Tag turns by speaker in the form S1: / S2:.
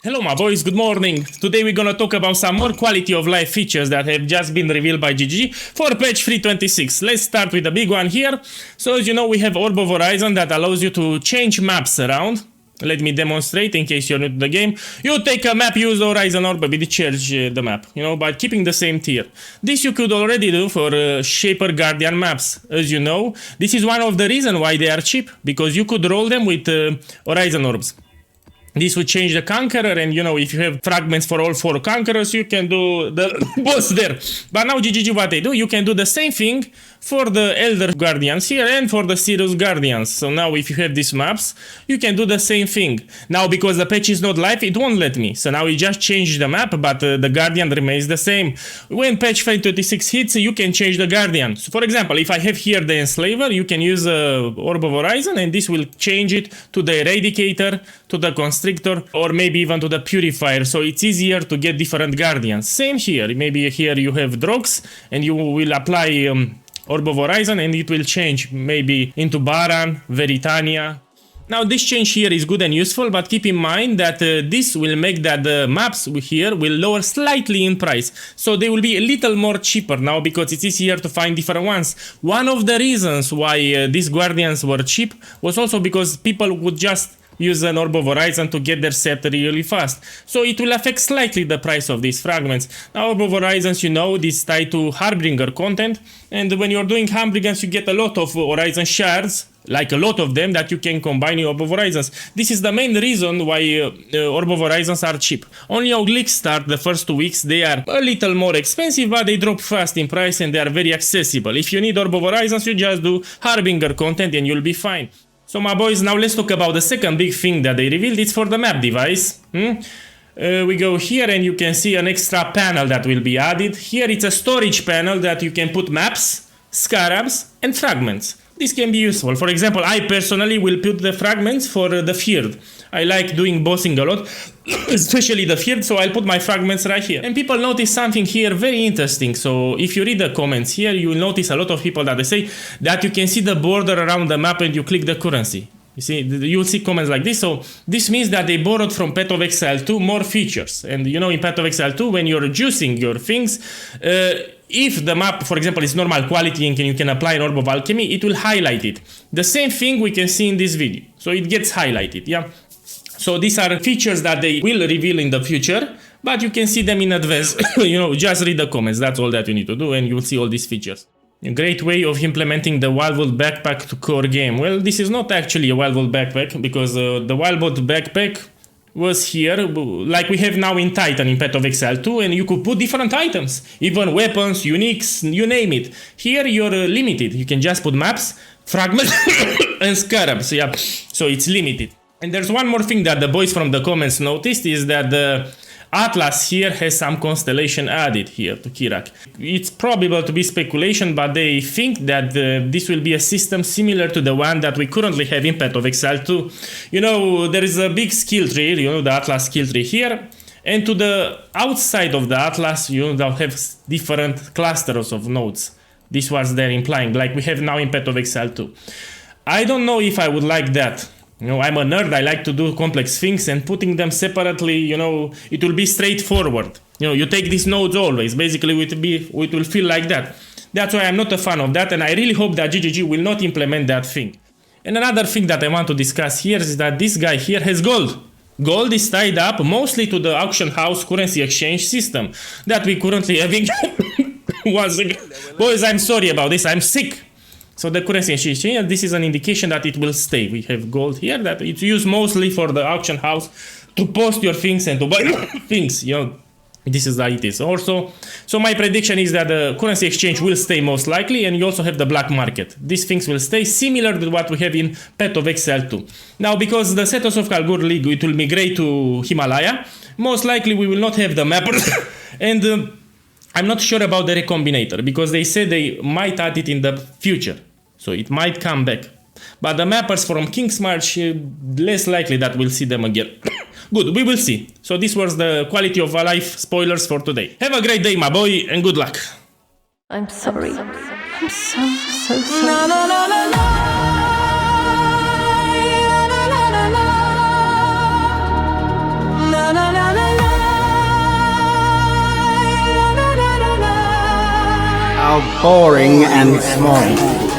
S1: Hello my boys, good morning. Today we're gonna talk about some more quality of life features that have just been revealed by GG for patch 3.26. Let's start with the big one here. So as you know, we have Orb of Horizon that allows you to change maps around. Let me demonstrate in case you're new to the game. You take a map, use the Horizon Orb, but change the map, by keeping the same tier. This you could already do for Shaper Guardian maps. As you know, this is one of the reasons why they are cheap, because you could roll them with Horizon Orbs. This would change the Conqueror, and if you have fragments for all 4 Conquerors, you can do the boss there. But now GG, what they do, you can do the same thing for the Elder Guardians here and for the Sirius Guardians. So now if you have these maps, you can do the same thing. Now because the patch is not live, it won't let me. So now we just change the map, but the Guardian remains the same. When patch 5.26 hits, you can change the Guardian. So for example, if I have here the Enslaver, you can use Orb of Horizon, and this will change it to the Eradicator, to the Constrictor, or maybe even to the Purifier. So it's easier to get different Guardians. Same here. Maybe here you have Drox, and you will apply Orb of Horizon, and it will change maybe into Baran, Veritania. Now this change here is good and useful, but keep in mind that this will make that the maps here will lower slightly in price. So they will be a little more cheaper now because it's easier to find different ones. One of the reasons why these Guardians were cheap was also because people would just use an Orb of Horizon to get their set really fast. So it will affect slightly the price of these fragments. Now Orb of Horizons, this is tied to Harbinger content, and when you're doing Harbingers, you get a lot of Horizon shards, like a lot of them, that you can combine in Orb of Horizons. This is the main reason why Orb of Horizons are cheap. Only on League Start, the first 2 weeks, they are a little more expensive, but they drop fast in price and they are very accessible. If you need Orb of Horizons, you just do Harbinger content and you'll be fine. So my boys, now let's talk about the second big thing that they revealed. It's for the map device. We go here and you can see an extra panel that will be added. Here it's a storage panel that you can put maps, scarabs and fragments. This can be useful. For example, I personally will put the fragments for the field. I like doing bossing a lot, especially the field, so I'll put my fragments right here. And people notice something here very interesting. So if you read the comments here, you will notice a lot of people that they say that you can see the border around the map and you click the currency. You see, you'll see comments like this. So this means that they borrowed from Path of Exile 2 more features. And in Path of Exile 2, when you're juicing your things, if the map, for example, is normal quality and you can apply an Orb of Alchemy, it will highlight it. The same thing we can see in this video. So it gets highlighted, yeah? So these are features that they will reveal in the future, but you can see them in advance. Just read the comments. That's all that you need to do, and you'll see all these features. A great way of implementing the Wildwood backpack to core game. Well, this is not actually a Wildwood backpack, because the Wildwood backpack was here, like we have now in Titan in Path of Exile 2, and you could put different items, even weapons, uniques, you name it. Here you're limited. You can just put maps, fragments, and scarabs. Yeah, so it's limited. And there's one more thing that the boys from the comments noticed, is that the Atlas here has some constellation added here to Kirak. It's probable to be speculation, but they think that this will be a system similar to the one that we currently have in Path of Exile 2. There is a big skill tree, the Atlas skill tree here, and to the outside of the Atlas, they'll have different clusters of nodes. This was they're implying, like we have now in Path of Exile 2. I don't know if I would like that. I'm a nerd, I like to do complex things, and putting them separately, it will be straightforward. You take these nodes always, basically it will feel like that. That's why I'm not a fan of that, and I really hope that GGG will not implement that thing. And another thing that I want to discuss here is that this guy here has gold. Gold is tied up mostly to the auction house currency exchange system that we currently having. Once again, boys, I'm sorry about this, I'm sick. So the currency exchange, and this is an indication that it will stay. We have gold here that it's used mostly for the auction house to post your things and to buy things. This is how it is. Also, so my prediction is that the currency exchange will stay most likely, and you also have the black market. These things will stay similar to what we have in Path of Exile 2. Now, because the Setos of Kalgur League, it will migrate to Himalaya, most likely we will not have the mappers. And I'm not sure about the Recombinator, because they said they might add it in the future. So it might come back. But the mappers from King's March, less likely that we'll see them again. Good, we will see. So this was the quality of life spoilers for today. Have a great day, my boy, and good luck.
S2: I'm sorry. I'm so sorry. Na na na
S3: How boring and small.